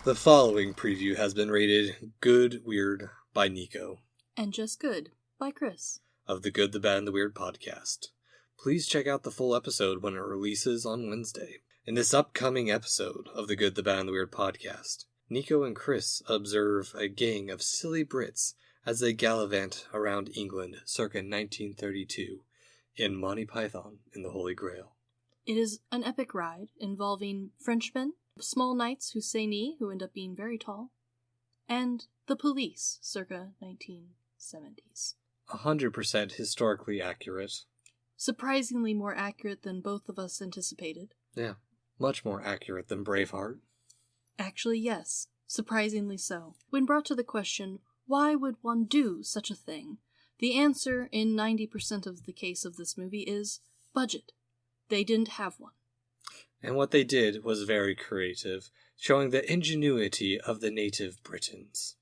The following preview has been rated Good Weird by Nicho. And Just Good by Chris. Of the Good, the Bad, and the Weird podcast. Please check out the full episode when it releases on Wednesday. In this upcoming episode of the Good, the Bad, and the Weird podcast, Nicho and Chris observe a gang of silly Brits as they gallivant around England circa 1932 in Monty Python and the Holy Grail. It is an epic ride involving Frenchmen, small knights who say knee, who end up being very tall, and the police circa 1970s. 100% historically accurate. Surprisingly more accurate than both of us anticipated. Yeah, much more accurate than Braveheart. Actually, yes. Surprisingly so. When brought to the question, why would one do such a thing? The answer, in 90% of the case of this movie, is budget. They didn't have one. And what they did was very creative, showing the ingenuity of the native Britons.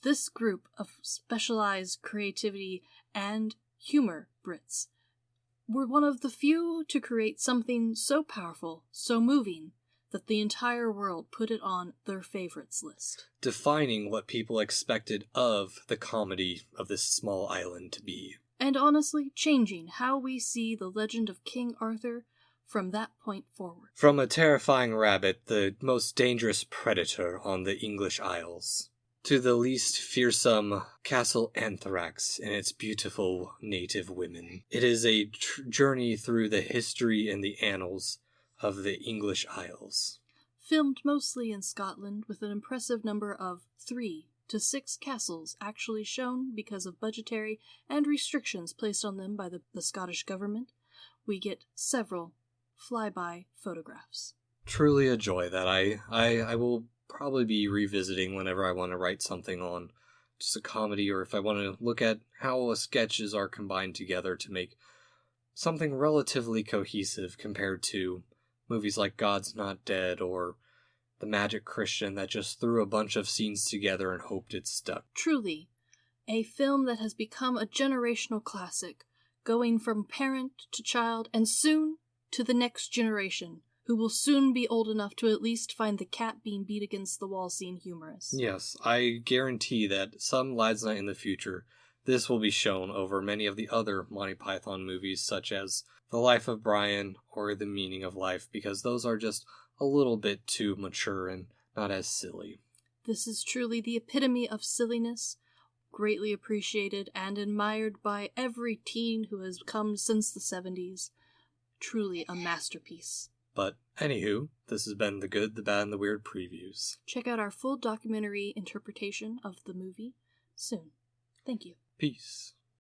This group of specialized creativity and humor Brits were one of the few to create something so powerful, so moving, that the entire world put it on their favorites list. Defining what people expected of the comedy of this small island to be. And honestly, changing how we see the legend of King Arthur from that point forward. From a terrifying rabbit, the most dangerous predator on the English Isles, to the least fearsome castle anthrax and its beautiful native women. It is a journey through the history and the annals of the English Isles. Filmed mostly in Scotland, with an impressive number of 3 to 6 castles actually shown because of budgetary and restrictions placed on them by the Scottish government, we get several flyby photographs. Truly a joy that I will probably be revisiting whenever I want to write something on just a comedy, or if I want to look at how sketches are combined together to make something relatively cohesive compared to movies like God's Not Dead or The Magic Christian that just threw a bunch of scenes together and hoped it stuck. Truly, a film that has become a generational classic, going from parent to child and soon to the next generation, who will soon be old enough to at least find the cat being beat against the wall scene humorous. Yes, I guarantee that some Lads Night in the future, this will be shown over many of the other Monty Python movies, such as The Life of Brian or The Meaning of Life, because those are just a little bit too mature and not as silly. This is truly the epitome of silliness, greatly appreciated and admired by every teen who has come since the 70s. Truly a masterpiece. But, anywho, this has been the Good, the Bad, and the Weird previews. Check out our full documentary interpretation of the movie soon. Thank you. Peace.